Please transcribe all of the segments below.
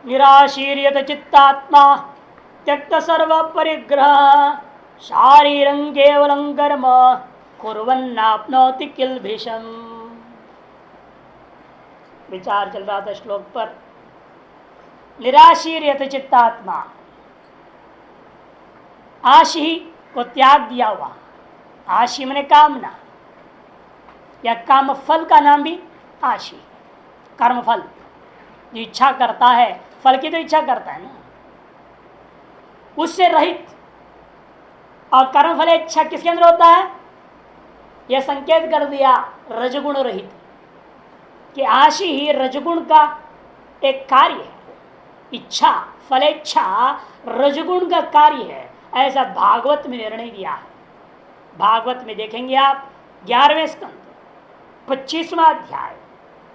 निराशीर्यत चित्तात्मा त्यक्त सर्व परिग्रह शारीरं केवलं कर्म कुर्वन्नाप्नोति किल्बिषम्। विचार चल रहा था श्लोक पर। निराशीर्यत चित्तात्मा, आशी को त्याग दिया हुआ। आशी मैंने कामना या काम फल का नाम भी आशी, कर्म फल जो इच्छा करता है, फल की तो इच्छा करता है ना, उससे रहित। और कर्म फल इच्छा किसके अंदर होता है? यह संकेत कर दिया रजगुण रहित, कि आशी ही रजगुण का एक कार्य है। इच्छा, फलेच्छा रजगुण का कार्य है, ऐसा भागवत में निर्णय दिया है। भागवत में देखेंगे आप 11वें स्कंद 25वां अध्याय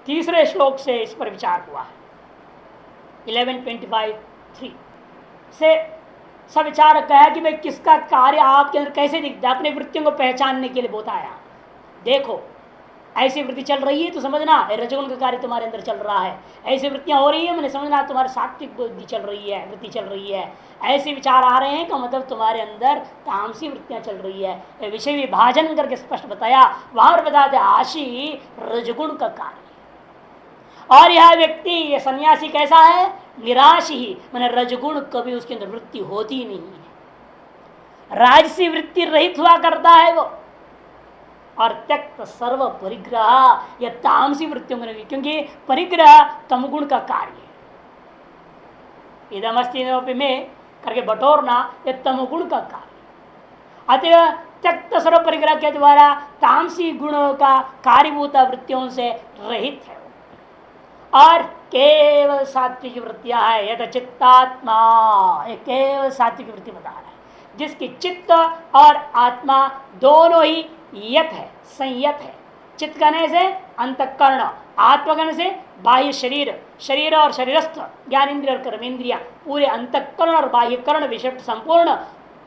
3 श्लोक से इस पर विचार हुआ है। 11:25-3 से सब विचार कहा कि भाई किसका कार्य आपके अंदर कैसे दिखता है, अपने वृत्तियों को पहचानने के लिए बताया। देखो ऐसी वृत्ति चल रही है तो समझना रजोगुण का कार्य तुम्हारे अंदर चल रहा है। ऐसी वृत्तियां हो रही है मैंने समझना तुम्हारे सात्विक बुद्धि चल रही है, वृत्ति चल रही है। ऐसे विचार आ रहे हैं का मतलब तुम्हारे अंदर तामसी वृत्तियां चल रही है। विषय विभाजन करके स्पष्ट बताया। वहां पर बताते आशी रजगुण का कार्य। और यह व्यक्ति, यह सन्यासी कैसा है? निराशी ही, मैंने रजगुण कभी उसके अंदर वृत्ति होती नहीं है, राजसी वृत्ति रहित हुआ करता है वो। और त्यक्त सर्व परिग्रह, यह तामसी वृत्तियों को नहीं, क्योंकि परिग्रह तमगुण का कार्य है। इदमस्ति में करके बटोरना यह तमगुण का कार्य। अतः त्यक्त सर्व परिग्रह के द्वारा तामसी गुणों का कार्यभूत वृत्तियों से रहित है और केवल सात्विक वृत्तियां है। यह चित्तात्मा, ये केवल सात्विक वृत्ति बता रहा है, जिसकी चित्त और आत्मा दोनों ही यत है, संयत है। चित्त करने से अंतःकरण, आत्मा करने से बाह्य शरीर, शरीर और शरीरस्थ ज्ञान इंद्रिय और कर्मेंद्रिया, पूरे अंतःकरण और बाह्यकरण विशिष्ट संपूर्ण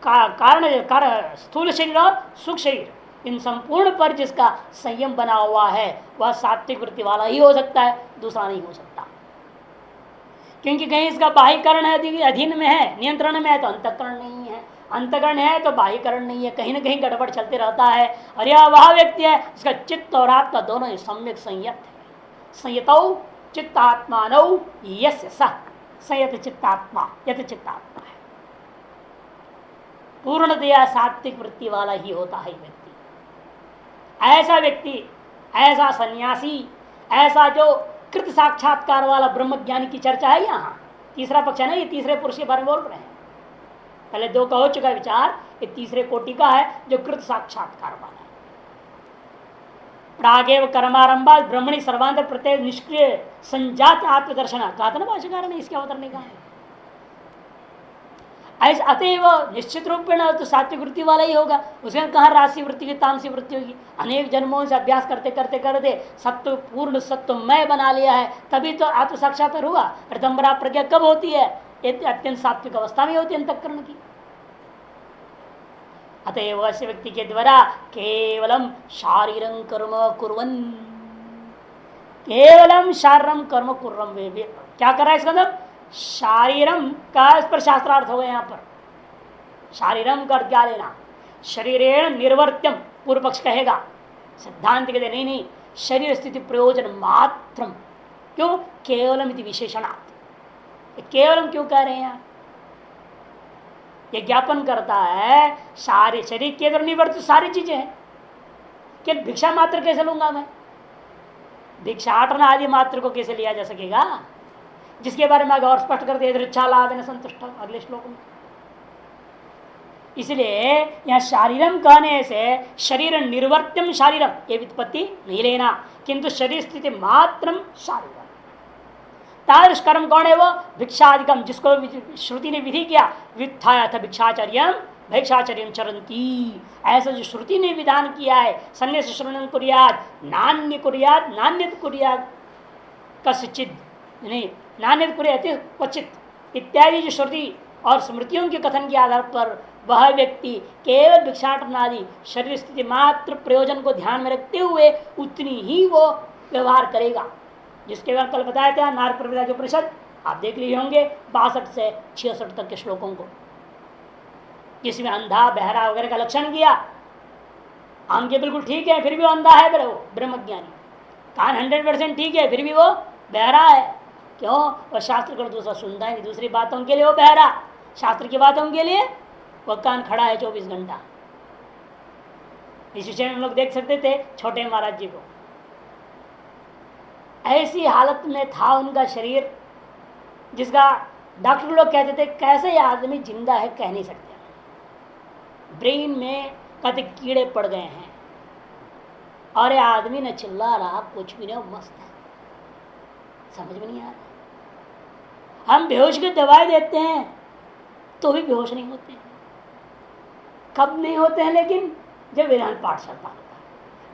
कारण स्थूल शरीर और सूक्ष्म शरीर, इन संपूर्ण पर जिसका संयम बना हुआ है वह सात्विक वृत्ति वाला ही हो सकता है, दूसरा नहीं हो सकता। क्योंकि कहीं इसका बाह्यकरण है अधीन में है, नियंत्रण में है, तो अंतःकरण नहीं है। अंतःकरण है तो बाह्यकरण नहीं है, कहीं ना कहीं गड़बड़ चलते रहता है। और यह वह व्यक्ति है जिसका चित्त और आत्मा दोनों सम्यक संयत है। संयतौ चित्तात्मानौ यस्य सः, संयत चित्तात्मा, यत चित्तात्मा है। पूर्णतया सात्विक वृत्ति वाला ही होता है व्यक्ति। ऐसा व्यक्ति, ऐसा सन्यासी, ऐसा जो कृत साक्षात्कार वाला ब्रह्म ज्ञानी की चर्चा है। यहाँ तीसरा पक्ष है ना, ये तीसरे पुरुष के बारे में बोल रहे हैं। पहले 2 का हो चुका विचार, ये तीसरे कोटि का है जो कृत साक्षात्कार वाला है। प्रागेव कर्मारंभा ब्रह्मणि सर्वांतर प्रत्यय निष्क्रिय संजात आत्मदर्शन कहा था ना भाष्यकार ने, इसके अवतरने का है। ऐसे अतएव निश्चित रूप में तो सात्विक वृत्ति वाला ही होगा। उसके कहा राशि वृत्ति की तामसी वृत्ति होगी। अनेक जन्मों से अभ्यास करते करते करते सत्व पूर्ण सत्वमय बना लिया है, तभी तो आत्म साक्षात्कार हुआ। ऋतंबरा प्रज्ञा कब होती है? अत्यंत सात्विक अवस्था में होती है अंतःकरण की। अतएव ऐसे व्यक्ति के द्वारा केवलम शारीरं कर्म कुर्वन्, केवलम शारीरं कर्म कुर्वन्, क्या कर रहा है इसका मतलब? शारीरम का इस पर शास्त्रार्थ हो गया। यहाँ पर शारीरम कर क्या लेना? शरीरेण निर्वर्त्यम, पूर्व पक्ष कहेगा। सिद्धांत कहते नहीं नहीं, शरीर स्थिति प्रयोजन मात्रम। क्यों? केवलम इति विशेषणार्थ। केवलम क्यों कह रहे हैं यहाँ? ये ज्ञापन करता है सारे शरीर के अंदर निवर्त सारी चीजें हैं। कि भिक्षा मात्र कैसे लूंगा मैं? भिक्षाटन आदि मात्र को कैसे लिया जा सकेगा? जिसके बारे में और स्पष्ट कर दिया इच्छा लाभ न संतुष्ट अगले श्लोक में। इसलिए यह शारीरम कहने से शरीर निर्वर्त्यम शारीरम ये व्युत्पत्ति नहीं लेना, किंतु शरीर स्थिति मात्रम शारीरम। तादृश कर्म कौन है? वो भिक्षादिकम, जिसको श्रुति ने विधि किया। व्युत्थाय अथ भिक्षाचर्यम भिक्षाचर्यम चरंती, ऐसा जो श्रुति ने विधान किया है। सन्यास श्रवणं कुर्यात् नान्य कुर्यात् नान्यत कुर्यात् कस्यचित्, नहीं नान्यत कुर्यात् क्वचित् इत्यादि जो श्रुति और स्मृतियों के कथन के आधार पर वह व्यक्ति केवल भिक्षाटन आदि शरीर स्थिति मात्र प्रयोजन को ध्यान में रखते हुए उतनी ही वो व्यवहार करेगा। जिसके बारे कल बताया था नारद प्रविधा के उपनिषद आप देख लिए होंगे 62 से 66 तक के श्लोकों को, जिसमें अंधा बहरा वगैरह का लक्षण किया। आंखें बिल्कुल ठीक है फिर भी वो अंधा है, वो ब्रह्मज्ञानी। कान 100% ठीक है फिर भी वो बहरा है। क्यों? वह शास्त्र को दूसरा सुनता है नहीं, दूसरी बातों के लिए वो बहरा, शास्त्र की बातों के लिए वह कान खड़ा है 24 घंटा। इस विषय में हम लोग देख सकते थे छोटे महाराज जी को, ऐसी हालत में था उनका शरीर, जिसका डॉक्टर लोग कहते थे कैसे ये आदमी जिंदा है कह नहीं सकते, ब्रेन में कहते कीड़े पड़ गए हैं, और ये आदमी न चिल्ला रहा कुछ भी नहीं, मस्त है, समझ में नहीं आ रहा। हम बेहोश की दवाई देते हैं तो भी बेहोश नहीं होते हैं। कब नहीं होते हैं? लेकिन जब वेदांत पाठ चलता होता है,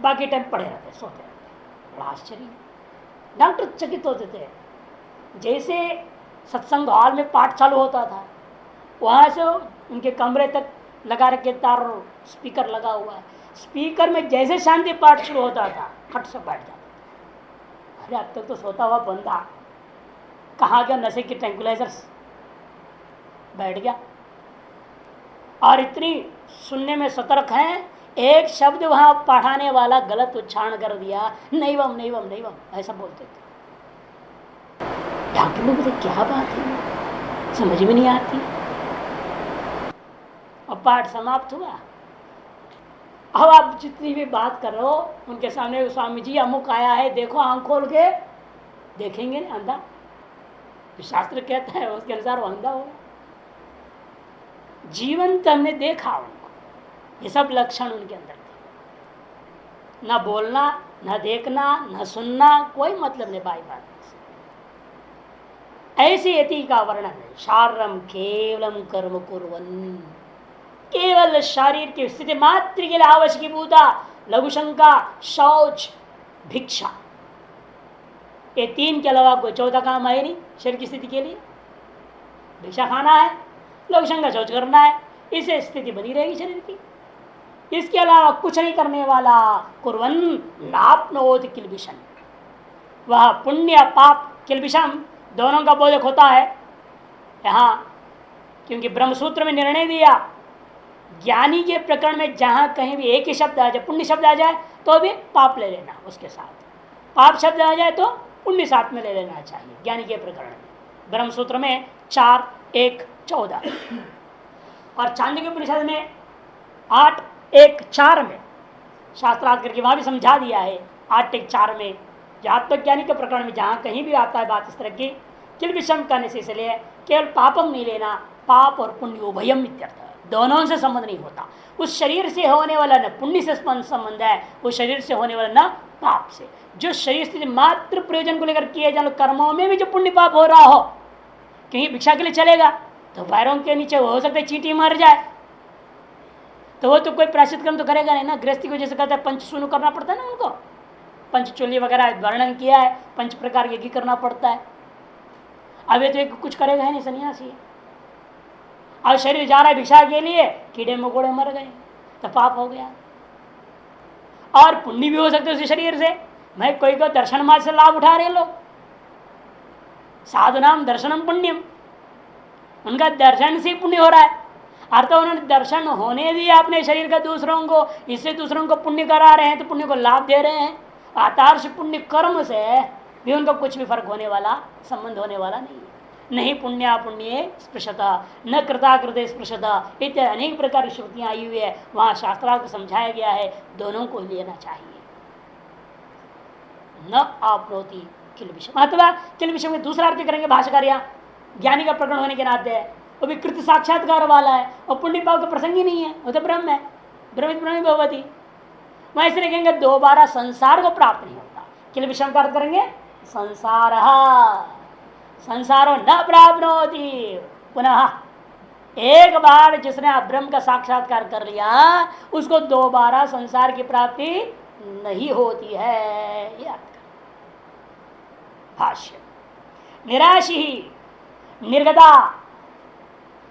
बाकी टाइम पड़े रहते सोते रहते। बड़ा आश्चर्य, डॉक्टर चकित होते थे। जैसे सत्संग हॉल में पाठ चालू होता था, वहां से उनके कमरे तक लगा रखे तार, स्पीकर लगा हुआ है, स्पीकर में जैसे शांति पाठ शुरू होता था खट से बैठ जाता था। अरे अब तक तो सोता हुआ बंदा कहाँ गया? नशे के ट्रैंक्विलाइजर्स बैठ गया। और इतनी सुनने में सतर्क हैं, एक शब्द वहां पढ़ाने वाला गलत उच्चारण कर दिया, नैवम नैवम नैवम ऐसा बोलते थे। डॉक्टर लोग बोलते क्या बात है, समझ में नहीं आती। और पाठ समाप्त हुआ। अब आप जितनी भी बात कर रहे हो उनके सामने स्वामी जी अमुक आया है, देखो आंख खोल के देखेंगे ना, अंधा शास्त्र कहता है उसके अनुसार वो अंधा होगा। जीवन तो हमने देखा उनको, ये सब लक्षण उनके अंदर थे। न बोलना, न देखना, न सुनना, कोई मतलब नहीं बाई बात। ऐसी यति का वर्णन है। शारीरम केवलम कर्म कुर्वन्, केवल शरीर की स्थिति मात्र के लिए आवश्यकीभूता लघु शंका, शौच, भिक्षा, ये तीन के अलावा कोई चौथा काम है नहीं शरीर की स्थिति के लिए। भिक्षा खाना है, लघु शंका शौच करना है, इससे स्थिति बनी रहेगी शरीर की। इसके अलावा कुछ नहीं करने वाला कुर्वन् नाप्नोति किल्बिषम्, वह पुण्य पाप किल्बिषम दोनों का बोधक होता है यहाँ। क्योंकि ब्रह्मसूत्र में निर्णय दिया ज्ञानी के प्रकरण में जहां कहीं भी एक ही शब्द आ जाए, पुण्य शब्द आ जाए तो भी पाप ले लेना उसके साथ, पाप शब्द आ जाए तो पुण्य साथ में ले लेना चाहिए ज्ञानी के प्रकरण में। ब्रह्मसूत्र में 4:1-14 और चांद्रिक उपनिषद में 8:1-4 में शास्त्रार्थ करके वहां भी समझा दिया है। 8:1-4 में आत्मज्ञानी के प्रकरण में जहां कहीं भी आता है बात इस तरह की, किल्बिषम करने से इसलिए केवल पापम नहीं लेना, पाप और पुण्य उभयम इत्यर्थ, दोनों से संबंध नहीं होता। उस शरीर से होने वाला न पुण्य से संबंध है, उस शरीर से होने वाला न पाप से। जो शरीर से मात्र प्रयोजन को लेकर किए जाने कर्मों में भी जो पुण्य पाप हो रहा हो, कहीं भिक्षा के लिए चलेगा तो पैरों के नीचे हो सकता है चींटी मर जाए, तो वो तो कोई प्रायश्चित कर्म तो करेगा नहीं ना। गृहस्थी को जैसे कहता है पंचसूनु करना पड़ता है ना, उनको पंचचूल्य वगैरह वर्णन किया है, 5 प्रकार के करना पड़ता है। अब ये तो एक कुछ करेगा है नहीं, सन्यासी। अब शरीर जा रहा है भिक्षा के लिए, कीड़े मकोड़े मर गए तो पाप हो गया। और पुण्य भी हो सकते उसी शरीर से। मैं कोई को दर्शन मार्ग से लाभ उठा रहे लोग, साधुनाम दर्शनम पुण्यम, उनका दर्शन से पुण्य हो रहा है। अर्थ उन्होंने दर्शन होने दिया अपने शरीर का दूसरों को, इससे दूसरों को पुण्य करा रहे हैं, तो पुण्य को लाभ दे रहे हैं। आतार्श पुण्य कर्म से भी उनको कुछ भी फर्क होने वाला, संबंध होने वाला नहीं है। नहीं पुण्य पुण्य स्पृशता, न कृताकृत स्पृशता, इत्यादि अनेक प्रकार की श्रुतियां आई हुई है। वहां शास्त्रार्थ को समझाया गया है, दोनों को लेना चाहिए। न आपनोति किल्बिषम, अथवा किल्बिषम में दूसरा अर्थ करेंगे भाष्यकार, ज्ञानी का प्रकरण होने के नाते है, वो भी कृत साक्षात्कार वाला है, और पुण्य पाप का प्रसंग ही नहीं है, वो तो ब्रह्म है, ब्रह्मित ब्रह्म भगवती। वह ऐसे कहेंगे दोबारा संसार को प्राप्त नहीं होता। किल्बिषम का अर्थ करेंगे संसार, संसारो न प्राप्त होती पुनः। एक बार जिसने ब्रह्म का साक्षात्कार कर लिया उसको दोबारा संसार की प्राप्ति नहीं होती है। ये अर्थ भाष्य। निराशी ही निर्गता,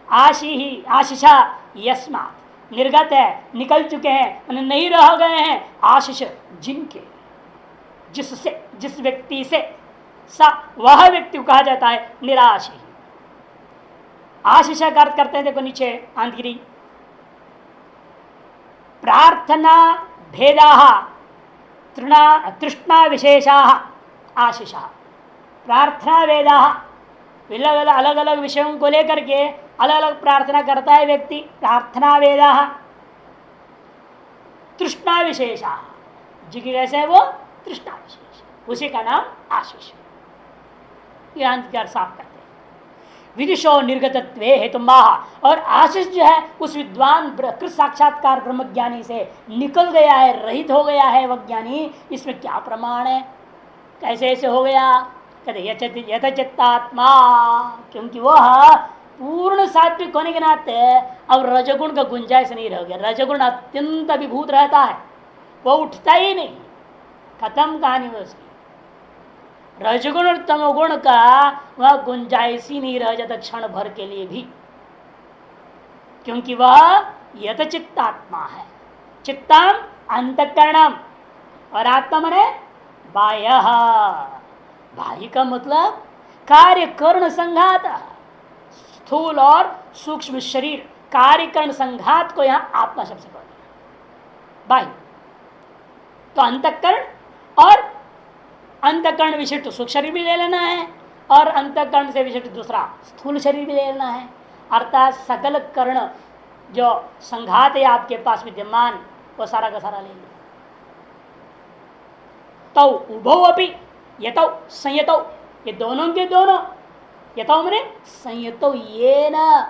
आशी ही आशीषा यस्मात्, निर्गत है, निकल चुके हैं, नहीं रह गए हैं, आशीष जिनके, जिससे, जिस व्यक्ति से, सा वह व्यक्ति को कहा जाता है निराशी। आशीष का अर्थ करते हैं, देखो नीचे आंतगिरी, प्रार्थना भेदा तृष्णा विशेषा आशीष। प्रार्थना वेदा, अलग अलग विषयों को लेकर के अलग अलग प्रार्थना करता है व्यक्ति, प्रार्थना वेदा। तृष्णा विशेषा, जी की कैसे है वो तृष्णा विशेष, उसी का नाम आशीष। साफ करते हैं विदिशो निर्गतत्वे हेतुमाह। और आशीष जो है उस विद्वान कृत साक्षात्कार ब्रह्मज्ञानी से निकल गया है, रहित हो गया है वह ज्ञानी। इसमें क्या प्रमाण है, कैसे ऐसे हो गया? कहते यथचित्तात्मा, क्योंकि वह पूर्ण सात्विक होने के नाते अब रजगुण का गुंजाइश नहीं रह गया। रजगुण अत्यंत अभिभूत रहता है, वह उठता ही नहीं, खत्म कहानी में उसकी। रजगुण और तमोगुण का वह गुंजाइश ही नहीं रह जाता क्षण भर के लिए भी, क्योंकि वह यथचित्तात्मा है। चित्तम अंतःकरणम, और आत्मा मने बाह्य। बाह्य का मतलब कार्य कर्ण संघात, स्थूल और सूक्ष्म शरीर कार्यकरण संघात को यहां आत्मा शब्द से कह दिया बाह्य। तो अंतःकरण और अंतःकरण विशिष्ट सूक्ष्म शरीर भी ले लेना है, और अंतःकरण से विशिष्ट दूसरा स्थूल शरीर भी ले लेना है। अर्थात सकल कर्ण जो संघात है आपके पास विद्यमान, वो सारा का सारा ले लिया। तो उभो अपि यतौ संयतौ, ये दोनों के दोनों, यतौ मैंने संयतौ, ये न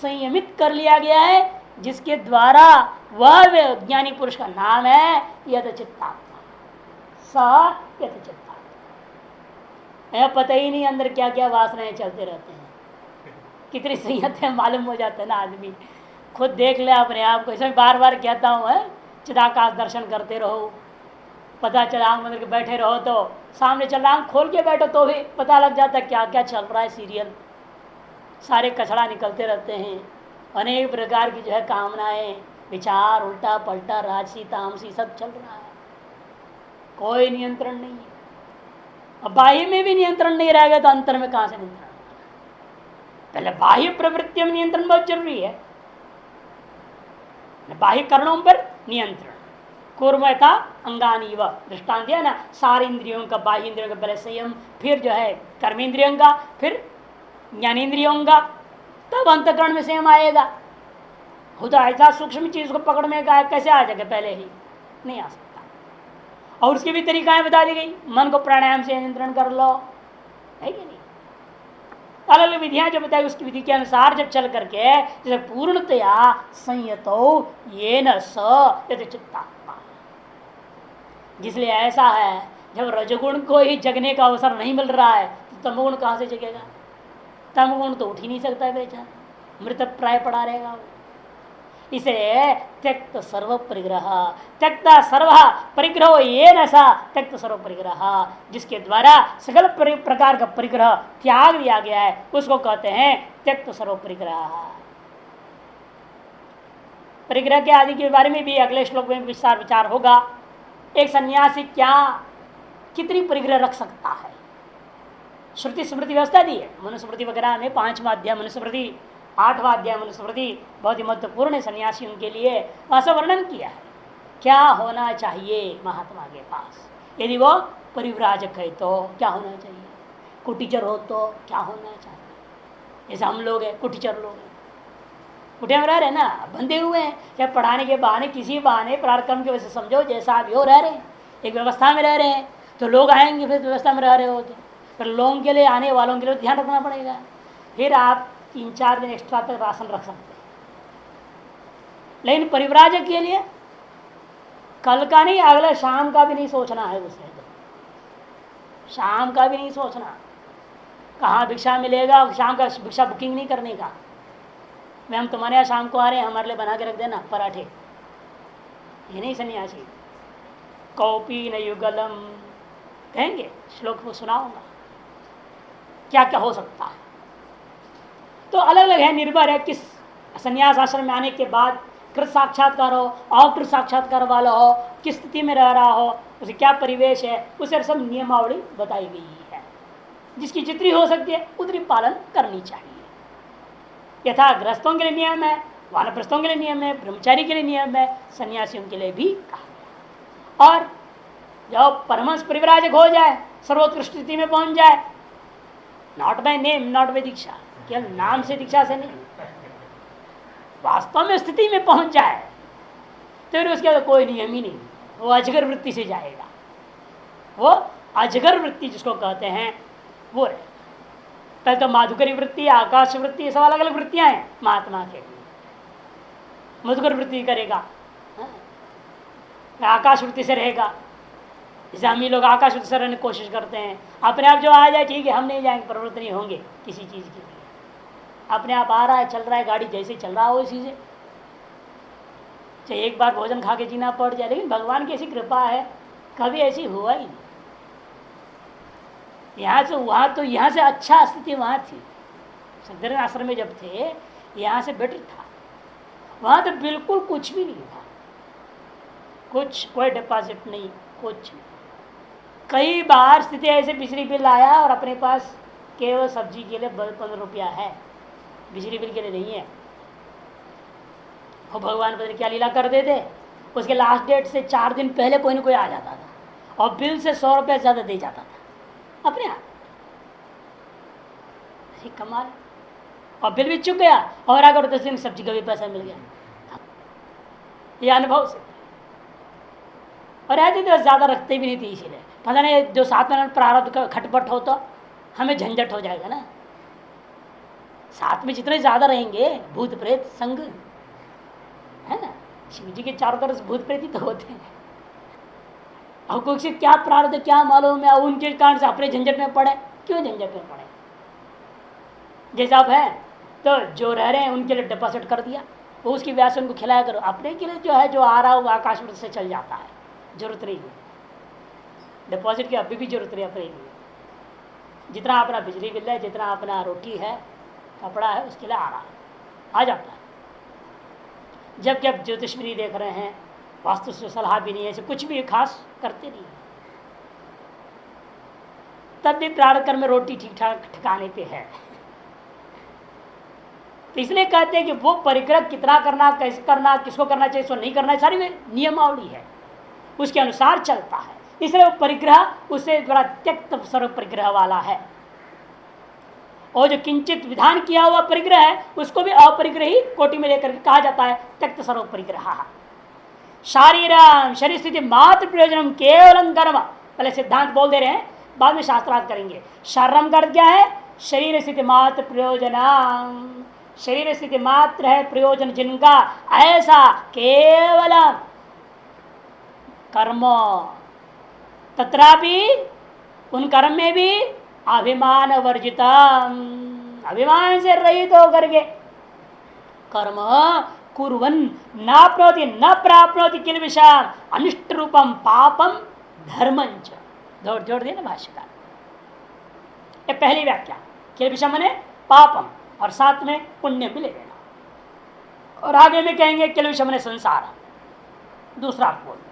संयमित कर लिया गया है, जिसके द्वारा वह ज्ञानी पुरुष का नाम है यथचित्तात्मा। स यथचित्तात्मा, पता ही नहीं अंदर क्या क्या वासनाएं चलते रहते हैं, कितनी संयत है मालूम हो जाता है ना आदमी। खुद देख ले अपने आप को। ऐसे बार बार कहता हूँ चिदाकाश दर्शन करते रहो, पता चला आंख बंद के बैठे रहो तो सामने चल रहा, आंख खोल के बैठो तो भी पता लग जाता है क्या क्या चल रहा है। सीरियल सारे कचड़ा निकलते रहते हैं, अनेक प्रकार की जो है कामनाएं, विचार, उल्टा पलटा, राजसी तामसी सब चल रहा है, कोई नियंत्रण नहीं है। अब बाह्य में भी नियंत्रण नहीं रहेगा तो अंतर में कहां से नियंत्रण? पहले बाह्य प्रवृत्तियों में नियंत्रण बहुत जरूरी है, बाह्य करणों पर नियंत्रण। कुर्मता अंगानी व दृष्टांत दिया ना, सारे इंद्रियों का, बाह्य इंद्रियों का पहले संयम, फिर जो है कर्मेंद्रियों का, फिर ज्ञानेन्द्रियों का, तब अंतःकरण में संयम आएगा। खुदा ऐसा सूक्ष्म चीज को पकड़ में कैसे आ जाएगा? पहले ही नहीं आ सकता। और उसकी भी तरीकाएं बता दी गई, मन को प्राणायाम से नियंत्रण कर लो, है कि नहीं? अलग अलग विधियां जो बताई उसकी विधि के अनुसार जब चल करके जैसे पूर्णतया संयतो ये न चित्तात्मा। जिसलिए ऐसा है, जब रजगुण को ही जगने का अवसर नहीं मिल रहा है तो तमगुण कहां से जगेगा? तमगुण तो उठ ही नहीं सकता है बेचारा, मृत प्राय पड़ा रहेगा वो। इसे त्यक्त सर्व परिग्रह, त्यक्त सर्व परिग्रह ये नशा त्यक्त सर्व परिग्रह, जिसके द्वारा सकल प्रकार का परिग्रह त्याग दिया गया है, उसको कहते हैं त्यक्त सर्व परिग्रह। परिग्रह के आदि के बारे में भी अगले श्लोक में विस्तार विचार होगा। एक सन्यासी क्या कितनी परिग्रह रख सकता है? श्रुति स्मृति व्यवस्था दी है मनुस्मृति वगैरह में, 5वां अध्याय मनुस्मृति, 8वां अध्याय मनुस्मृति बहुत ही महत्वपूर्ण है सन्यासियों के लिए। ऐसा वर्णन किया है क्या होना चाहिए महात्मा के पास, यदि वो परिव्राजक है तो क्या होना चाहिए, कुटीचर हो तो क्या होना चाहिए। जैसे हम लोग हैं कुटीचर लोग हैं, कुटिया में रह रहे ना, बंधे हुए हैं, चाहे पढ़ाने के बहाने किसी बहाने प्रारक्रम की वजह से समझो, जैसा आप हो रह रहे हैं, एक व्यवस्था में रह रहे हैं, तो लोग आएंगे फिर व्यवस्था में रह रहे हो तो फिर लोगों के लिए, आने वालों के लिए ध्यान रखना पड़ेगा। फिर आप 3-4 दिन एक्स्ट्रा तक राशन रख सकते हैं, लेकिन परिव्राजक के लिए कल का नहीं, अगले शाम का भी नहीं सोचना है उसे, शाम का भी नहीं सोचना कहाँ भिक्षा मिलेगा, शाम का भिक्षा बुकिंग नहीं करने का। मैं हम तुम्हारे यहाँ शाम को आ रहे हैं, हमारे लिए बना के रख देना पराठे, ये नहीं सन्यासी। कौपी न युगलम कहेंगे, श्लोक को सुनाऊंगा क्या क्या हो सकता है। तो अलग अलग है, निर्भर है किस संन्यास आश्रम में आने के बाद कृत साक्षात्कार हो, अकृत साक्षात्कार वाला हो, किस स्थिति में रह रहा हो, उसे क्या परिवेश है, उसे सब नियमावली बताई गई है। जिसकी जितनी हो सकती है उतनी पालन करनी चाहिए। यथा गृहस्थों के लिए नियम है, वानप्रस्थों के लिए नियम है, ब्रह्मचारी के लिए नियम है, सन्यासियों के लिए भी कहा। और जब परमहंस परिव्राजक हो जाए, सर्वोत्कृष्ट स्थिति में पहुंच जाए, not by name, not by दीक्षा, केवल नाम से दीक्षा से नहीं, वास्तव में स्थिति में पहुंच जाए तो फिर उसके बाद कोई नियम ही नहीं, वो अजगर वृत्ति से जाएगा। वो अजगर वृत्ति जिसको कहते हैं वो रहे। पहले तो माधुकरी वृत्ति, आकाश वृत्ति, सब अलग अलग वृत्तियां हैं महात्मा के लिए। मधुकर वृत्ति करेगा, आकाश वृत्ति से रहेगा। जैसे हम ही लोग आकाश वृत्ति से रहने की कोशिश करते हैं, अपने आप जो आ जाए ठीक है, हम नहीं जाएंगे, प्रवृत्त नहीं होंगे किसी चीज के लिए। अपने आप आ रहा है, चल रहा है, गाड़ी जैसे चल रहा हो इसी से, चाहे एक बार भोजन खा के जीना पड़ जाए, लेकिन भगवान की ऐसी कृपा है कभी ऐसी हुआ ही नहीं। यहाँ से वहाँ तो यहाँ से अच्छा स्थिति वहाँ थी, सदर आश्रम में जब थे यहाँ से बेटर था। वहाँ तो बिल्कुल कुछ भी नहीं था, कुछ कोई डिपॉजिट नहीं, कुछ नहीं। कई बार स्थिति ऐसे बिजली बिल आया और अपने पास केवल सब्जी के लिए 15 रुपया है, बिजली बिल के लिए नहीं है। वो भगवान पता नहीं क्या लीला कर देते, उसके लास्ट डेट से 4 दिन पहले कोई ना कोई आ जाता था और बिल से 100 रुपया ज़्यादा दे जाता था अपने आप। कमाल। और बिल भी चुक गया और अगर 10 दिन सब्जी का भी पैसा मिल गया, ये अनुभव से। और ऐसे तो ज़्यादा रखते भी नहीं थे, इसीलिए पता नहीं जो 7 महीने प्रारब्ध का खटपट हो तो हमें झंझट हो जाएगा ना। साथ में जितने ज़्यादा रहेंगे भूत प्रेत संग है ना, शिव जी के चारों तरफ भूत प्रेत ही तो होते हैं। और कुछ से क्या प्रारब्ध क्या मालूम है, उनके कारण से अपने झंझट में पड़े। क्यों झंझट में पड़े? जैसा आप है तो जो रह रहे हैं उनके लिए डिपॉजिट कर दिया, वो उसकी व्यास उनको खिलाया करो। अपने के लिए जो है जो आ रहा है वो आकाश वृत्ति से चल जाता है, जरूरत नहीं है डिपॉजिट की, अभी भी जरूरत नहीं अपने लिए। जितना अपना बिजली बिल है, जितना अपना रोटी है, कपड़ा है, उसके लिए आ रहा है, आ जाता है। जबकि अब ज्योतिष भी नहीं देख रहे हैं, वास्तु से सलाह भी नहीं है, ऐसे कुछ भी खास करते नहीं, तब भी प्रारब्ध कर्म में रोटी ठीक ठाक ठिकाने पे है। तो इसलिए कहते हैं कि वो परिग्रह कितना करना, कैसे करना, किसको करना चाहिए, इसको नहीं करना, सारी नियमावली है, उसके अनुसार चलता है। इसलिए वो परिग्रह उससे बड़ा त्यक्त सर्व परिग्रह वाला है। और जो किंचित विधान किया हुआ परिग्रह है उसको भी अपरिग्रही कोटि में लेकर कहा जाता है त्यक्त सर्व परिग्रह। शारीरम शरीर स्थिति मात्र प्रयोजनम केवलम कर्म, पहले सिद्धांत बोल दे रहे हैं, बाद में शास्त्रार्थ करेंगे। शारीरम का अर्थ क्या है? शरीर स्थिति मात्र प्रयोजनम, शरीर स्थिति मात्र है प्रयोजन जिनका, ऐसा केवल कर्म, तत्रापि उन कर्म में भी अभिमान वर्जितम, अभिमान से रहित होकर के कर्म कुर्वन् न प्रोति न प्राप्नोति किल विषम अनिष्ट रूपम पापम धर्मंच। जोड़ दिया ना भाष्यकार, ये पहली व्याख्या। किल विषम माने पापम और साथ में पुण्य भी ले लेना। और आगे में कहेंगे किल विषम माने संसार, दूसरा अर्थ बोल दिया।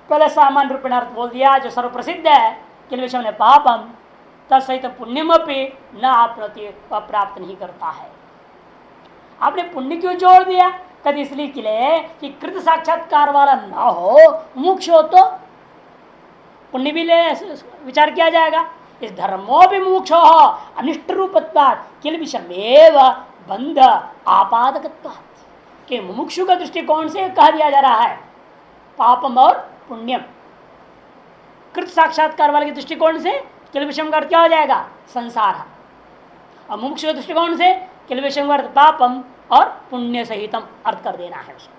पहले सामान्य रूपेण अर्थ बोल दिया जो सर्वप्रसिद्ध है, किल विषम ने पापम तत्सहित पुण्यमपि न आपनोति, प्राप्त नहीं करता है। आपने पुण्य क्यों जोड़ दिया? कभी इसलिए के लिए कि कृत साक्षात्कार वाला ना हो, मोक्ष हो तो पुण्य भी ले विचार किया जाएगा। इस धर्मो भी मोक्ष हो अनिष्ट रूपत्वात् किल विषमेव बंध आपादकत्वात्, के मुमुक्षु का दृष्टिकोण से कह दिया जा रहा है पापम और पुण्यम। कृत साक्षात्कार वाले के दृष्टिकोण से किल विषम का अर्थ क्या हो जाएगा? संसार। और मुमुक्षु के दृष्टिकोण से किल विषम का अर्थ पापम और पुण्य सहितम अर्थ कर देना है उसको,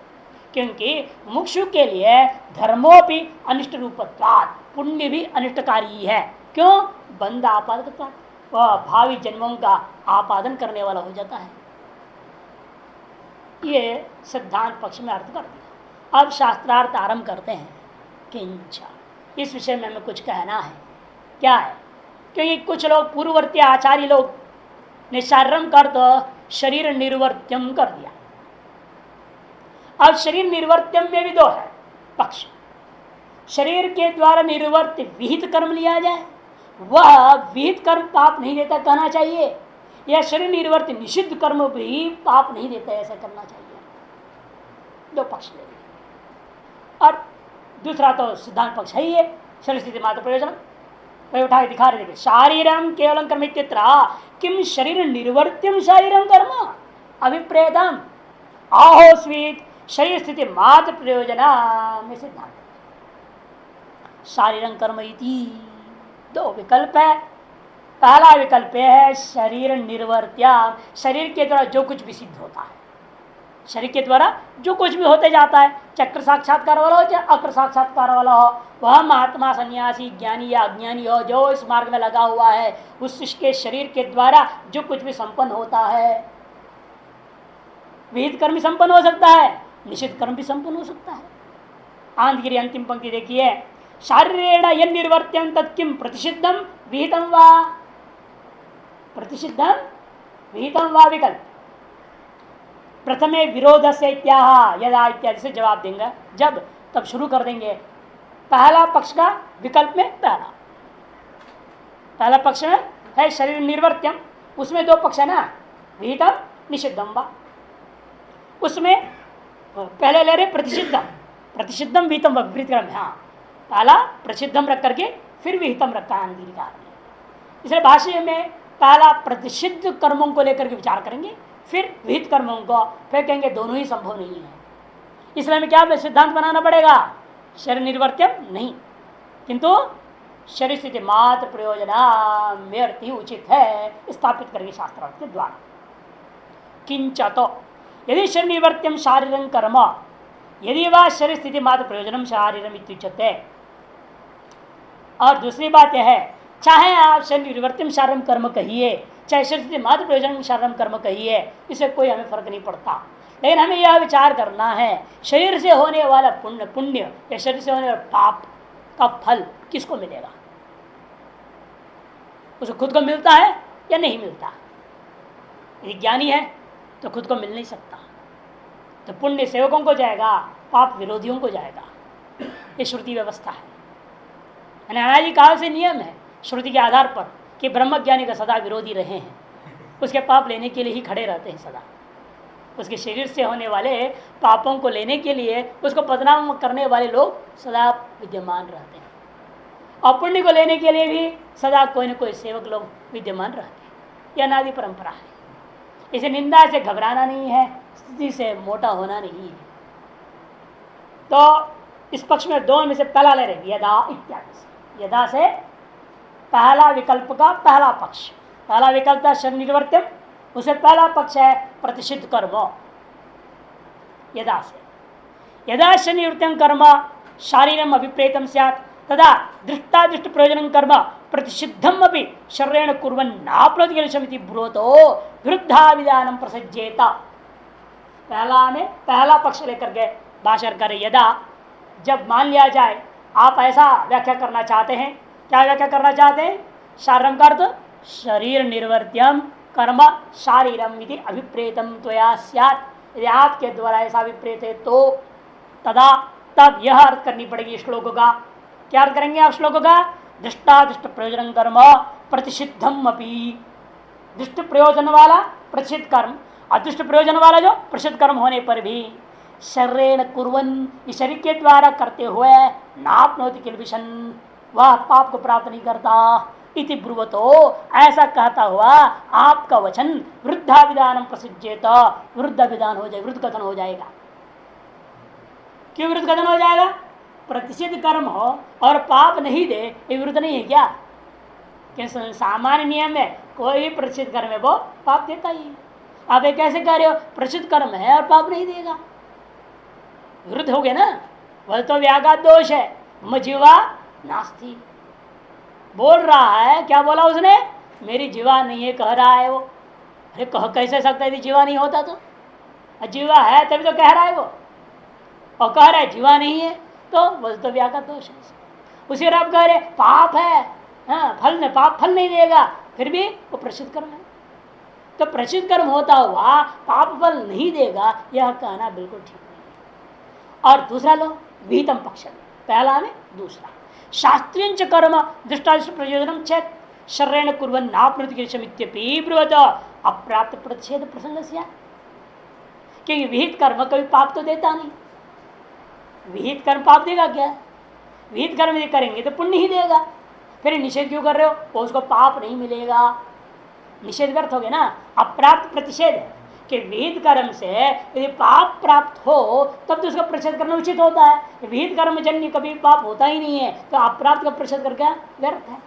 क्योंकि मुमुक्षु के लिए धर्मो भी अनिष्ट रूपत्वात्, पुण्य भी अनिष्टकारी है। क्यों? बंध आपादकत्वात्, वह भावी जन्मों का आपादन करने वाला हो जाता है। ये सिद्धांत पक्ष में अर्थ कर दिया। अब शास्त्रार्थ आरंभ करते हैं। किंच, इस विषय में हमें कुछ कहना है। क्या है? क्योंकि कुछ लोग पूर्ववर्ती आचार्य लोग ने शारीरम कर तो शरीर निर्वर्त्यम कर दिया। अब शरीर निर्वर्त्यम में भी दो है पक्ष। शरीर के द्वारा निर्वर्त्य विहित कर्म लिया जाए, वह विहित कर्म पाप नहीं देता कहना चाहिए, या शरीर निर्वर्त निषिद्ध कर्म भी पाप नहीं देता ऐसा करना चाहिए। दो पक्ष ले, और दूसरा तो सिद्धांत पक्ष है ही है, शरीर स्थिति मात्र प्रयोजन वही उठा के दिखा रहे थे। शारीरम केवलम कर्म किम शरीर निर्वर्त्यम शारीरम कर्म अभिप्रेतम आहो स्वीत शरीर स्थिति मात्र प्रयोजना में सिद्धांत। शारीरम कर्म इति दो विकल्प है। पहला विकल्प है शरीर निर्वर्त्या, शरीर के द्वारा जो कुछ भी सिद्ध होता है, शरीर के द्वारा जो कुछ भी होते जाता है, चक्र साक्षात्कार वाला हो चाहे अक्र साक्षात्कार वाला हो, वह महात्मा सन्यासी ज्ञानी या अज्ञानी हो जो इस मार्ग में लगा हुआ है, उसके शरीर के द्वारा जो कुछ भी संपन्न होता है, विहित कर्म भी संपन्न हो सकता है, निषिद्ध कर्म भी संपन्न हो सकता है। आंधगिरी अंतिम पंक्ति देखिए, शारीरेण यन निर्वर्त्यं तत्किम प्रतिषिद्धम विहितम वा, प्रतिषिद्धम विहितम वा विकल्प। प्रथमे विरोध से यदा इत्यादि से जवाब देंगे जब, तब शुरू कर देंगे पहला पक्ष का विकल्प में। पहला पक्ष में है शरीर निर्वर्त्यम, उसमें दो पक्ष है ना, विहितम निषिद्धम वा। उसमें पहले ले रहे प्रतिषिद्धम, प्रतिषिद्धम विहितम विपरीत क्रम। हाँ, पहला प्रसिद्धम रख करके फिर विहितम रखा है अंगीकार ने। इसलिए भाष्य में पहला प्रतिषिद्ध कर्मों को लेकर के विचार करेंगे, फिर विहित कर्मों को, फिर कहेंगे दोनों ही संभव नहीं है। इसलिए हमें क्या सिद्धांत बनाना पड़ेगा, शरीर निर्वर्त्यम नहीं, किंतु शरीर स्थिति मात्र प्रयोजना में अर्थ उचित है स्थापित करेंगे शास्त्रार्थ के द्वारा। किंच तो यदि शरीर निर्वर्त्यम शारीरं कर्म, यदि वह शरीर स्थिति मात्र प्रयोजनम शारीरम इत्युच्यते। और दूसरी बात यह है, चाहे आप शरीर निर्वर्त्यम शारीरम कर्म कहिए, चाहे शरीर स्थिति मात्र प्रयोजन शारीरम कर्म कहिए, इससे कोई हमें फर्क नहीं पड़ता। लेकिन हमें यह विचार करना है शरीर से होने वाला पुण्य या शरीर से होने वाला पाप का फल किसको मिलेगा, उसे खुद को मिलता है या नहीं मिलता। यदि ज्ञानी है तो खुद को मिल नहीं सकता, तो पुण्य सेवकों को जाएगा, पाप विरोधियों को जाएगा। ये श्रुति व्यवस्था है, अनादि काल से नियम है श्रुति के आधार पर कि ब्रह्मज्ञानी का सदा विरोधी रहे हैं, उसके पाप लेने के लिए ही खड़े रहते हैं सदा। उसके शरीर से होने वाले पापों को लेने के लिए उसको बदनाम करने वाले लोग सदा विद्यमान रहते हैं, और पुण्य को लेने के लिए भी सदा कोई न कोई सेवक लोग विद्यमान रहते हैं। यह अनादि परंपरा है। इसे निंदा से घबराना नहीं है, स्थिति से मोटा होना नहीं है। तो इस पक्ष में दोनों में से पहला ले रहे यदा इत्यादि से, यदा से पहला विकल्प का पहला पक्ष। पहला विकल्प था शरीर निर्वर्त्यम, उसे पहला पक्ष है प्रतिषिद्ध कर्म। यदा से यदा शरीर निर्वर्त्यम कर्म शारीरम अभिप्रेतम स्यात् तदा दृष्टादृष्ट प्रयोजन कर्म प्रतिषिद्धम अपि शरीरेण कुर्वन् नाप्नोति ब्रूतो विरुद्धा विधानम प्रसज्जेता। पहला में पहला पक्ष लेकर के भाषण करे, यदा जब मान लिया जाए आप ऐसा व्याख्या करना चाहते हैं, क्या व्याख्या करना चाहते हैं, शारीरम का अर्थ शरीर निर्वर्त्यम कर्म शारीरम इति अभिप्रेतम त्वया स्यात्। यदि आपके द्वारा ऐसा अभिप्रेत है तो तदा तब यह अर्थ करनी पड़ेगी श्लोक का। क्या अर्थ करेंगे आप श्लोक का, दृष्टादृष्ट प्रयोजन कर्म प्रतिषिद्धम अपि, दृष्ट प्रयोजन वाला प्रतिषिद्ध कर्म, अदृष्ट प्रयोजन वाला जो प्रसिद्ध कर्म होने पर भी शरीरेण कुर्वन्, इस शरीर के द्वारा करते हुए नाप्नोति किल्बिषन्, वह पाप को प्राप्त नहीं करता। इति ब्रुवतो, ऐसा कहता हुआ आपका वचन वृद्धा विधानम प्रसिद्धेत, वृद्ध विधान हो जाए, वृद्ध कथन हो जाएगा। क्यों वृद्ध कथन हो जाएगा, प्रतिषिद्ध कर्म हो और पाप नहीं दे, ये विरुद्ध नहीं है क्या? क्योंकि सामान्य नियम है कोई भी प्रतिषिद्ध कर्म है वो पाप देता ही। आप ये कैसे कह रहे हो प्रसिद्ध कर्म है और पाप नहीं देगा, विरुद्ध हो गया ना। वह तो व्याघात दोष है, मजीवा नास्ति बोल रहा है। क्या बोला उसने, मेरी जीवा नहीं है कह रहा है वो। अरे कह कैसे सकता है, यदि जीवा नहीं होता तो? जीवा है तभी तो कह रहा है वो, और कह रहा है जीवा नहीं है, तो वह तो व्याघात दोष है। उसी आप कह रहे पाप है, हाँ फल नहीं, पाप फल नहीं देगा, फिर भी वो प्रसिद्ध कर्म है। तो प्रसिद्ध कर्म होता हुआ पाप फल नहीं देगा, यह कहना बिल्कुल ठीक नहीं है। और दूसरा लो विहितम पक्ष, पहला में दूसरा शास्त्रीय कर्म दृष्टादृष्ट प्रयोजन चेत शर्रेण कुर्वन् नाप्नुतिकेशमित्यपि ब्रुवत अप्राप्त प्रतिषेध प्रसंग से। क्योंकि विहित कर्म कभी पाप तो देता नहीं। विहित कर्म पाप देगा क्या? विहित कर्म यदि करेंगे तो पुण्य ही देगा। फिर निषेध क्यों कर रहे हो? वो उसको पाप नहीं मिलेगा। निषेध व्यर्थ हो गया ना। अप्राप्त प्रतिषेध है कि विहित कर्म से यदि पाप प्राप्त हो तब तो उसका प्रतिषेध करना उचित होता है। विहित कर्म जन्य कभी पाप होता ही नहीं है तो अप्राप्त का प्रतिषेध करके व्यर्थ है,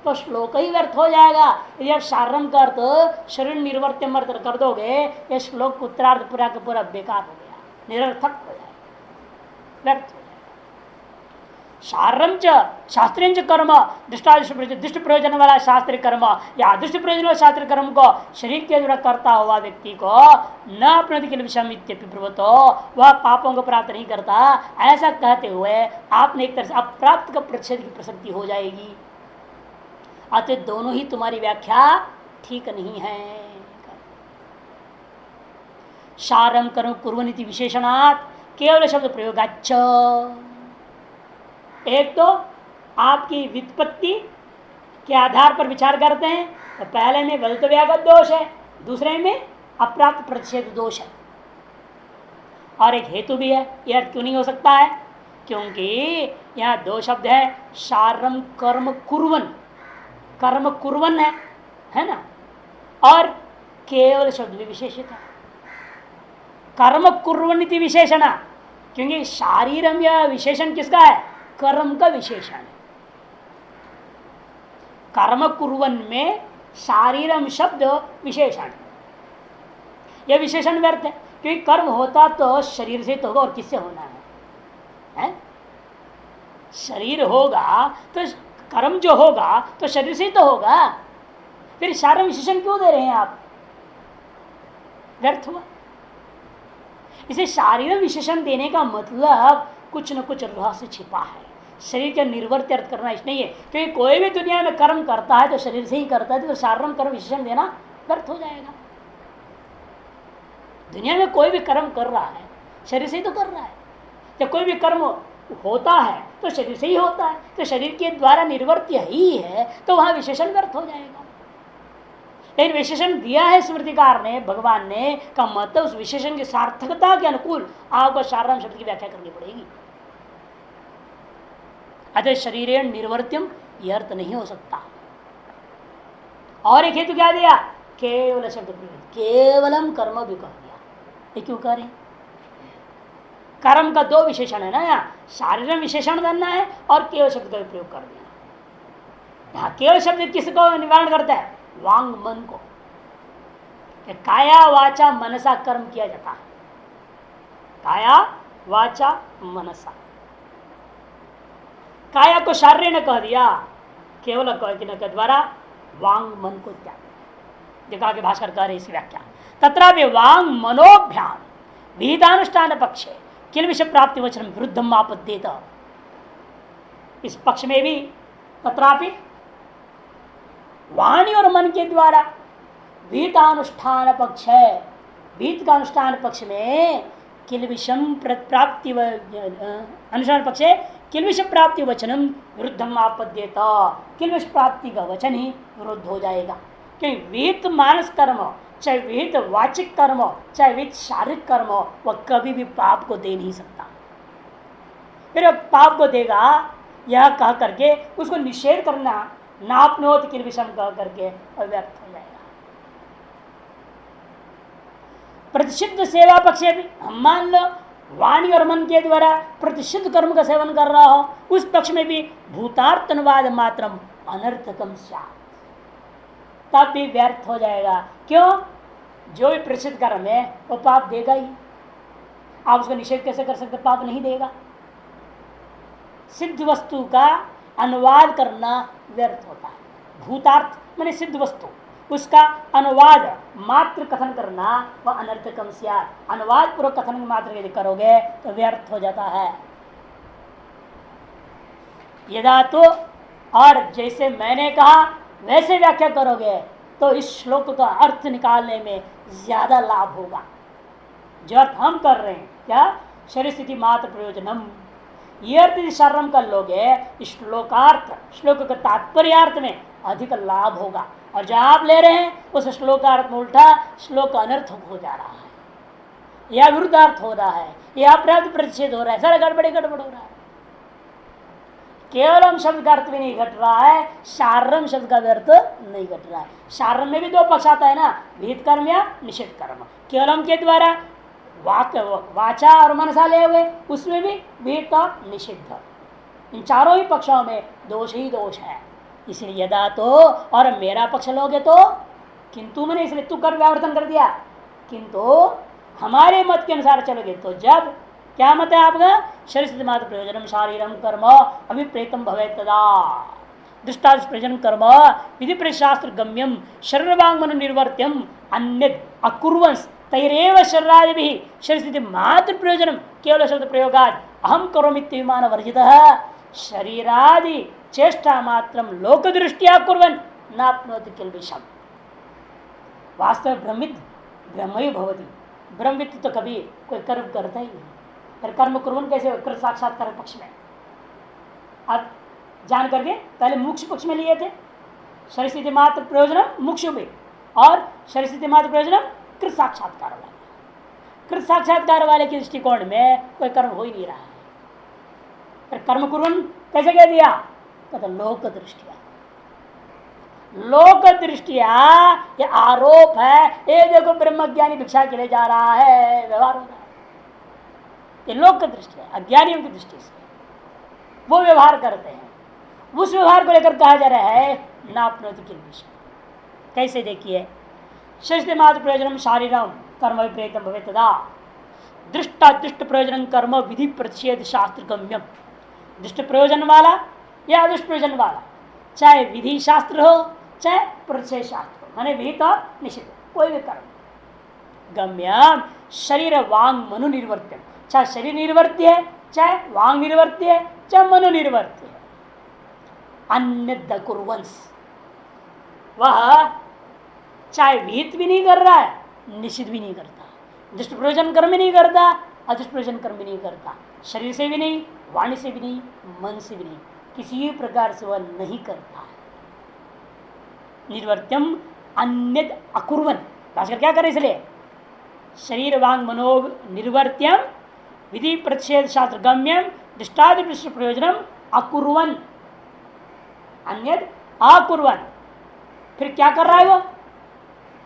तो श्लोक ही व्यर्थ हो जाएगा। यदि आप शारम का अर्थ शरीर निर्वर्त्य मर्त कर दोगे, यह श्लोक उत्तरार्ध पूरा का पूरा बेकार हो गया, निरर्थक हो जाएगा, व्यर्थ हो जाएगा। शारम च शास्त्रीय कर्म दृष्ट प्रयोजन वाला शास्त्रीय कर्म या अदृष्ट प्रयोजन वाला शास्त्रीय कर्म को शरीर के द्वारा करता हुआ व्यक्ति को न अपने के विषम प्रवृत्तो वह पापों को प्राप्त नहीं करता, ऐसा कहते हुए आपने एक तरह से अप्राप्त का प्रतिषेध की प्रसक्ति हो जाएगी। अतः दोनों ही तुम्हारी व्याख्या ठीक नहीं है। शारम कर्म कुर्वनिति विशेषणात् केवल शब्द प्रयोगाच्च। एक तो आपकी व्युत्पत्ति के आधार पर विचार करते हैं तो पहले में गलत व्यागत दोष है, दूसरे में अप्राप्त प्रतिषेध दोष है, और एक हेतु भी है। यह क्यों नहीं हो सकता है? क्योंकि यहाँ दो शब्द है, शारम कर्म कुर्वन, कर्म कुर्वन है ना, और केवल शब्द भी विशेषित है। कर्म कुर्वन इति विशेषण, क्योंकि शारीरम या विशेषण किसका है? कर्म का विशेषण है। कर्म कुर्वन में शारीरम शब्द विशेषण, यह विशेषण व्यर्थ है, क्योंकि कर्म होता तो शरीर से तो होगा, और किससे होना है? शरीर होगा तो कर्म जो होगा तो शरीर से ही तो होगा, फिर शारीरम विशेषण क्यों दे रहे हैं आप? व्यर्थ हुआ। इसे शारीरम विशेषण देने का मतलब कुछ न कुछ रहस्य छिपा है। शरीर के निर्वर्त्य अर्थ करना इस नहीं है, क्योंकि कोई भी दुनिया में कर्म करता है तो शरीर से ही करता है, तो शारीरम कर्म विशेषण देना व्यर्थ हो जाएगा। दुनिया में कोई भी कर्म कर रहा है शरीर से ही तो कर रहा है। जब कोई भी कर्म होता है तो शरीर से ही होता है, तो शरीर के द्वारा निर्वर्त्य ही है, तो वहां विशेषण व्यर्थ हो जाएगा। लेकिन विशेषण दिया है स्मृतिकार ने, भगवान ने, का मतलब उस विशेषण की सार्थकता के अनुकूल आपको शारीरम शब्द की व्याख्या करनी पड़ेगी। अतः शरीर निर्वर्त्यम यह अर्थ नहीं हो सकता। और एक हेतु क्या दिया? केवल शब्द प्रयोग, केवलम कर्म भी कह दिया। ये क्यों कह रहे? कर्म का दो विशेषण है ना, यहाँ शारीरम विशेषण बनना है और केवल शब्द का प्रयोग कर दिया। यहाँ केवल शब्द किसको निवारण करता है? वांग मन को। काया वाचा मनसा कर्म किया जाता है, काया वाचा मनसा। काया को शारीर ने कह दिया, केवल के द्वारा वांग मन को त्याग। देखा कि भास्कर कह रहे इस व्याख्या तत्रापि वांग मनोभ्याम विहितानुष्ठान पक्षे किल विषय प्राप्ति वचन विरुद्धम आपद्येत। इस पक्ष में भी तत्रापि वाणी और मन के द्वारा विहितानुष्ठान पक्ष है। विहित का अनुष्ठान पक्ष में किल विषम प्राप्ति अनुष्ठान पक्ष है, किल विषय प्राप्ति वचनम विरुद्धम आपद्येत। किल विषय प्राप्ति का वचन ही विरुद्ध हो जाएगा, क्योंकि विहित मानस कर्म, चाहे विहित वाचिक कर्म, चाहे विहित शारीरिक कर्म, वह कभी भी पाप को दे नहीं सकता। फिर पाप को देगा यह कह करके उसको निषेध करना, नापनोत किल विषम कह करके व्यर्थ हो जाएगा। प्रतिषिद्ध सेवा पक्ष भी हम मान लो वाणी और मन के द्वारा प्रतिषिद्ध कर्म का सेवन कर रहा हो, उस पक्ष में भी भूतार्थनवाद मात्रम अनर्थकम स्यात्, तब भी व्यर्थ हो जाएगा। क्यों? जो भी प्रसिद्ध कर्म है वो पाप देगा ही। आप उसका निषेध कैसे कर सकते? पाप नहीं देगा। सिद्ध वस्तु का अनुवाद करना व्यर्थ होता है। भूतार्थ माने सिद्ध वस्तु, उसका अनुवाद मात्र कथन करना वह अनर्थकम स्यात्। अनुवाद पूर्वक कथन मात्र यदि करोगे तो व्यर्थ हो जाता है। यदा तो और जैसे मैंने कहा वैसे व्याख्या करोगे तो इस श्लोक का अर्थ निकालने में ज्यादा लाभ होगा। जो अर्थ हम कर रहे हैं, क्या? शरीर स्थिति मात्र प्रयोजनम, ये अर्थ यदि शार्रम कर लोगे, श्लोकार्थ श्लोक के तात्पर्यार्थ में अधिक लाभ होगा। और जहां आप ले रहे हैं उस श्लोकार्थ में उल्टा श्लोक अनर्थक हो जा रहा है या विरुद्धार्थ हो रहा है या अपर्याप्त प्रतिषेध हो रहा है, सारा गड़बड़ हो रहा है। केवलम शब्द का अर्थ भी नहीं घट रहा है, शार्रम शब्द का भी अर्थ नहीं घट रहा है। शार्रम में भी दो पक्ष आता है ना, विहित कर्म या निषेध कर्म। केवलम के द्वारा वाचा और मनसा ले हुए, उसमें भी विहित और निषिद्ध, इन चारों ही पक्षों में दोष ही दोष है। इसलिए यदा तो और मेरा पक्ष लोगे तो, किंतु मैंने इसलिए तू कर व्यावर्तन कर दिया, किंतु हमारे मत के अनुसार चलोगे तो जब क्या मत है आपका, शरीर सिद्ध मात्र प्रयोजनम शारीरम कर्म अभिप्रेतम भवे तदा दृष्टादि प्रयोजन कर्म विधि प्रशास्त्र गम्यम शरीर वांग मन निर्वर्त्यम अन्य अकुर्वंस तैरेव शरीरादि भी शरीर सिद्ध मात्र प्रयोजनम केवल शब्द प्रयोगाद अहम करोमित्यभिमान वर्जितः शरीरादि चेष्टा मात्रम लोक दृष्टिया कुर्वन् नाप्नोति किल्बिषम्। वास्तव ब्रह्मित ब्रह्म ही भवति, ब्रह्मित तो कभी कोई कर्म करता ही नहीं। फिर कर्म कुर्वन् कैसे हो, कृत साक्षात्कार पक्ष में आप जान करके पहले मोक्ष पक्ष में लिए थे, शरीर सिद्धि मात्र प्रयोजन मोक्ष भी, और शरीर सिद्धि मात्र प्रयोजन कृत साक्षात्कार वाले। कृत साक्षात्कार वाले के दृष्टिकोण में कोई कर्म हो ही नहीं रहा है। फिर कर्म कुर्वन् कैसे कह दिया, कहते लोक दृष्टिया, लोक दृष्टिया ये आरोप है। ये देखो ब्रह्मज्ञानी भिक्षा के लिए जा रहा है, व्यवहार हो रहा है, ये लोक दृष्टि है। अज्ञानियों की दृष्टि से वो व्यवहार करते हैं, उस व्यवहार को लेकर कहा जा रहा है नाप्नोति किल्बिषम्। कैसे देखिए, शरीर मात्र प्रयोजनम शारीरम कर्म विपरीतम भवे तदा दृष्टादृष्ट प्रयोजन कर्म विधि प्रतिषेध शास्त्र गम्यम। दृष्ट प्रयोजन वाला या अदृष्ट प्रयोजन वाला, चाहे विधि शास्त्र हो चाहे प्रतिषेध शास्त्र हो, माने विहित और निषिद्ध कोई भी कर्म गम्यम शरीर वांग मनु निर्वर्त्यम, चाहे शरीर निर्वर्त्य है चाहे वांग निर्वर्त्य है चाहे मनु निर्वर्त्य है। अन्य कुर्वंस, वह चाहे विहित भी नहीं कर रहा है निषिद्ध भी नहीं करता, दृष्ट प्रयोजन कर्म भी नहीं करता अदृष्ट प्रयोजन कर्म भी नहीं करता, शरीर से भी नहीं वाणी से भी नहीं मन से भी नहीं, किसी प्रकार से वह नहीं करता है। निर्वर्त्यम अन्य अकुर्वन, भाषकर क्या करे, इसलिए शरीर वांग मनो निर्वर्त्यम विधि प्रतिषेध शास्त्र गम्यम दृष्टादि प्रयोजनम अकुर्वन, अन्य अकुर्वन। फिर क्या कर रहा है वो,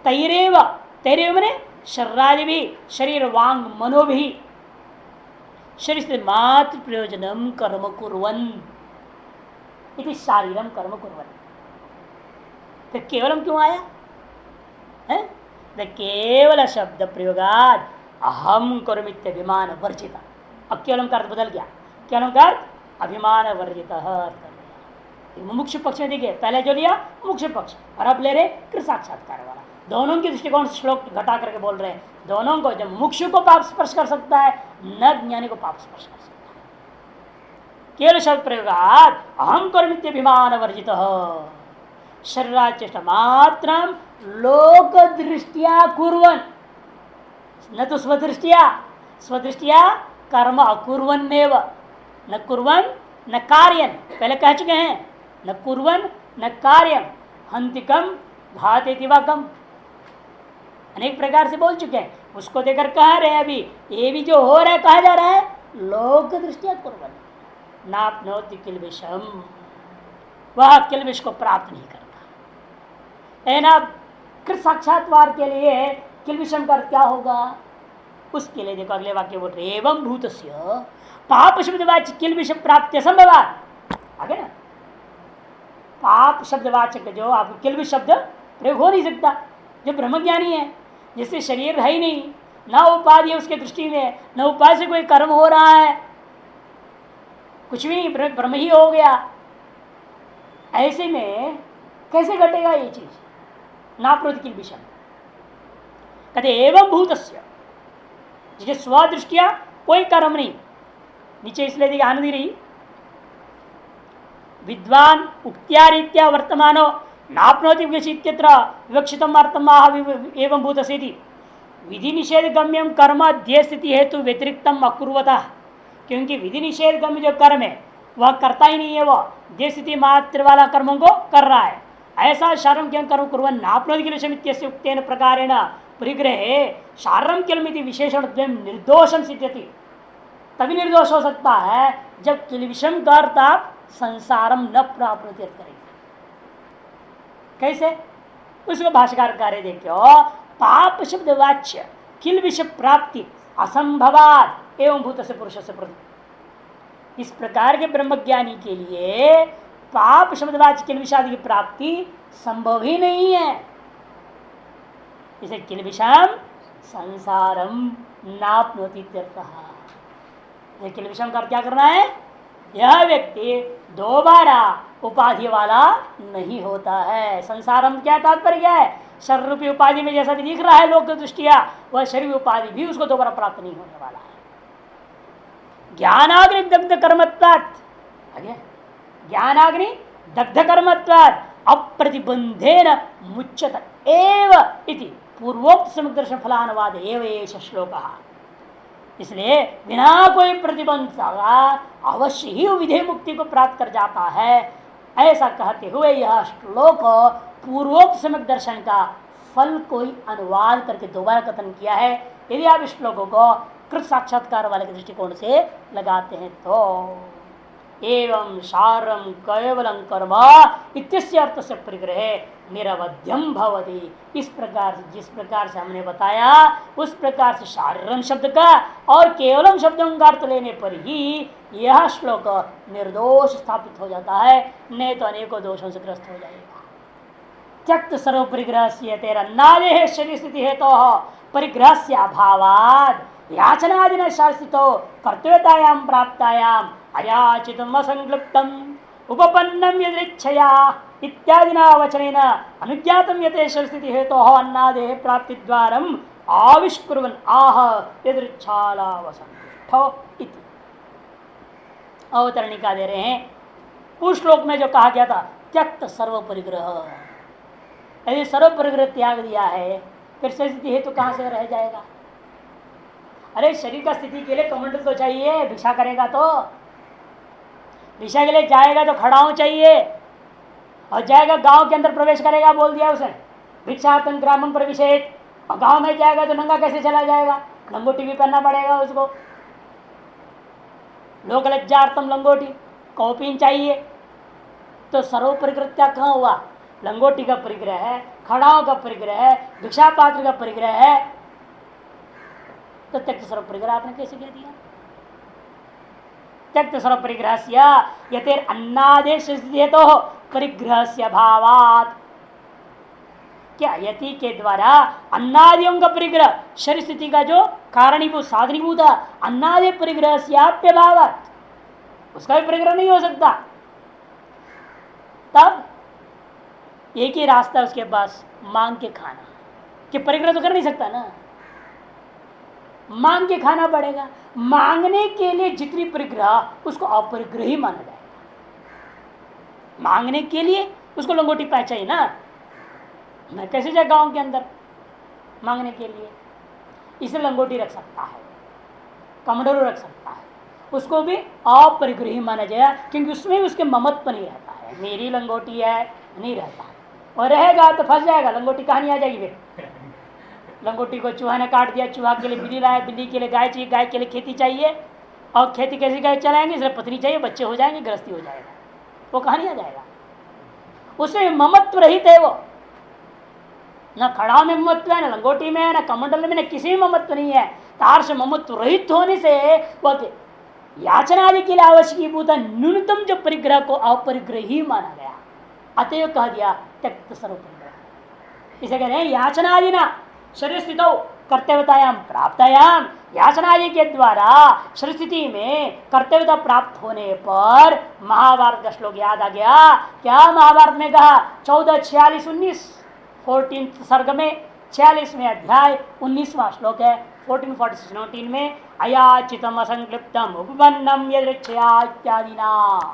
तैरेव, तैरेव मैंने शरीरादि भी शरीर वांग मनो भी शरीर से मात्र प्रयोजनम कर्म कुर्वन् इति शारीरम कर्म कुर्वन्। फिर केवलम क्यों आया है, केवल शब्द प्रयोगाद अहम करोमित्यभिमान वर्जित। अब केवलम का अर्थ बदल गया, केवलम का अर्थ अभिमान वर्जित। मुमुक्ष पक्ष में देखिए, पहले जो लिया मुमुक्ष पक्ष और अब ले रहे कृत साक्षात्कार वाला। दोनों के दृष्टिकोण से श्लोक घटा करके बोल रहे हैं, दोनों को, जब मुमुक्ष को पाप स्पर्श कर सकता है न ज्ञानी को पाप स्पर्श कर सकता है। केवल शब्द प्रयोगात अहम करोमित्यभिमान वर्जित शरीराचेष्टा मात्र लोक दृष्टिया कुर्वन्, न तो स्वदृष्टिया, स्वदृष्टिया कर्म अकुर्वन्नेव, न कुर्वन् न कार्यन, पहले कह चुके हैं, न कुर्वन् न कार्यम हंतिकम भातेति वा कम, अनेक प्रकार से बोल चुके हैं। उसको देकर कह रहे हैं अभी, ये भी जो हो रहा है कहा जा रहा है लोक दृष्टिया कुर्वन् नाप्नोति किल्बिषम्, वह किल्बिष को प्राप्त नहीं करता। कृत साक्षात्कार के लिए किल्बिषम का अर्थ क्या होगा, उसके लिए देखो अगले वाक्य बोल रहे एवं भूतस्य पाप शब्दवाच्य किल्बिष प्राप्ति संभवात्। आगे ना, पाप शब्दवाचक जो आपको किल्बिष शब्द प्रयोग हो नहीं सकता, जो ब्रह्मज्ञानी है, जिससे शरीर है ही नहीं, ना उपाधि है उसके दृष्टि में, न उपाधि से कोई कर्म हो रहा है, कुछ भी नहीं, ब्रह्म ही हो गया। ऐसे में कैसे घटेगा ये चीज, नाप्नोति किल्बिषम्। कहते एवं भूतस्य, जिसे स्वदृष्टिया कोई कर्म नहीं, नीचे इसलिए देखिए आनंद रही, विद्वान उक्त्या रीत्या वर्तमानो नाप्नोति इत्यत्र विवक्षितम अर्थमाह एवं भूतसेति विधि निषेध गम्यम कर्म ध्येय स्थिति हेतु व्यतिरिक्तम अकुर्वतः क्योंकि विधि निषेध कर्म जो कर्म है वह करता ही नहीं है, वह देश स्थिति मात्र वाला कर्मों को कर रहा है। ऐसा शारम के कर्म कुर्वन् नाप्नोति उक्तेन प्रकारेण परिग्रहे शारम किलमिति विशेषण निर्दोषम सिद्ध्यति। तभी निर्दोष हो सकता है जब किलविषम का अर्थ आप संसारम न प्राप्त करेंगे। कैसे? उसको भाष्यकार कार्य देखो, पाप शब्द वाच्य किल विषय प्राप्ति असंभवाद एवं भूत से पुरुष से प्रति। इस प्रकार के ब्रह्मज्ञानी के लिए पाप शब्दवाच्य किल विषादि की प्राप्ति संभव ही नहीं है। इसे किल विषम संसारम नाप्नोति। किल विषम का क्या करना है? यह व्यक्ति दोबारा उपाधि वाला नहीं होता है। संसारम क्या तात्पर्य क्या है? शरीर रूपी उपाधि में जैसा भी दिख रहा है लोक की दृष्टिया, वह शरीर उपाधि भी उसको दोबारा प्राप्त नहीं होने वाला है। ज्ञानाग्नि दग्ध कर्मत्वात्, ज्ञानाग्नि दग्ध कर्मत्वात् अप्रतिबंधेन मुच्यत एव इति पूर्वोक्त समग्र दर्शन फलानुवाद एव एष श्लोकः। इसलिए बिना कोई प्रतिबंध अवश्य ही विधेय मुक्ति को प्राप्त कर जाता है, ऐसा कहते हुए यह श्लोक पूर्वोक्त सम्यक दर्शन का फल को ही अनुवाद करके दोबारा कथन किया है। यदि आप इस श्लोकों को कृत साक्षात्कार वाले के दृष्टिकोण से लगाते हैं तो एवं सारम केवलम कर्म इत्यस्य अर्थ से परिग्रह निरवध्यम भवति। इस प्रकार से, जिस प्रकार से हमने बताया उस प्रकार से शारीरम शब्द का और केवलम शब्दों का अर्थ लेने पर ही यह श्लोक निर्दोष स्थापित हो जाता है, नहीं तो अनेकों दोषों से ग्रस्त हो जाएगा। त्यक्त सर्व परिग्रह से तेरा नादे शरीर स्थिति है तो परिग्रह से अभावाद याचनादिन शास्त्रो कर्तव्यतायाम प्राप्तायाम अयाचितम असंक्लिप्तम उपपन्नम यदृच्छया इत्यादिना वचनेन अनुज्ञातम यथेश्वर स्थिति हेतु अन्नादेह प्राप्ति द्वारम आविष्कुर्वन् आह यदृच्छालावसंठो इति अवतरणिका दे रहे हैं। उस श्लोक में जो कहा गया था त्यक्त सर्व परिग्रह, यदि सर्व परिग्रह त्याग दिया है फिर से स्थिति हेतु कहां से रह जाएगा? अरे शरीर का स्थिति के लिए कमंडल तो चाहिए, भिक्षा करेगा तो भिक्षा के लिए जाएगा तो खड़ाऊ चाहिए, और जाएगा गांव के अंदर प्रवेश करेगा, बोल दिया उसे भिक्षार्थं ग्रामं प्रविशेत, और गांव में जाएगा तो नंगा कैसे चला जाएगा? लंगोटी भी पहनना पड़ेगा उसको, लोक लज्जार्थम लंगोटी कौपीन चाहिए। तो सर्व परिग्रह क्या कहाँ हुआ? लंगोटी का परिग्रह है, खड़ाओं का परिग्रह है, भिक्षा पात्र का परिग्रह है, तो त्यक्त सर्व परिग्रह आपने कैसे कह दिया? त्यक्त सर्व परिग्रह यतेर अन्नादेश तो परिग्रह से अभावात। क्या यति के द्वारा अन्नादियों का परिग्रह शरीर स्थिति का जो कारणीभूत साधनीभूत अन्नादि परिग्रह से अभावात, उसका भी परिग्रह नहीं हो सकता। तब एक ही रास्ता उसके पास, मांग के खाना। कि परिग्रह तो कर नहीं सकता ना, मांग के खाना पड़ेगा। मांगने के लिए जितनी परिग्रह उसको अपरिग्रह ही माना जाएगा। मांगने के लिए उसको लंगोटी पाए चाहिए ना, मैं कैसे जाए गांव के अंदर मांगने के लिए? इसे लंगोटी रख सकता है, कमंडलू रख सकता है, उसको भी अपरिग्रह ही माना जाएगा, क्योंकि उसमें उसके ममत्व नहीं रहता है। मेरी लंगोटी है नहीं रहता है, और रहेगा तो फंस जाएगा। लंगोटी कहाँ नहीं आ जाएगी फिर? लंगोटी को चूहा ने काट दिया, चूहा के लिए बिल्ली लाया, बिल्ली के लिए गाय चाहिए, गाय के लिए खेती चाहिए, और खेती कैसे गाय चलाएंगे? इसलिए पत्नी चाहिए, बच्चे हो जाएंगे, गृहस्थी हो जाएगा, वो कहाँ नहीं आ जाएगा? उसमें ममत्व रहित है वो, न खड़ा में ममत्व है, न लंगोटी में है, न कमंडल में, न किसी में ममत्व नहीं है। तार से ममत्व रहित होने से वह याचना आदि के लिए आवश्यक न्यूनतम जो परिग्रह को अपरिग्रह ही माना गया, अतएव कह दिया त्यक्त सर्व परिग्रह। इसे कह रहे हैं याचना आदि ना शरीर स्थित कर्तव्यतायाम प्राप्तायाम, याचना आदि के द्वारा शरीर स्थिति में कर्तव्यता प्राप्त होने पर महाभारत का श्लोक याद आ गया। क्या महाभारत में कहा? 14:46-19 14 सर्ग में 46वें अध्याय 19वां श्लोक है। 14:46-19 में अयाचितम असंक्लिप्तम उपपन्नम यदृच्छया इत्यादि ना।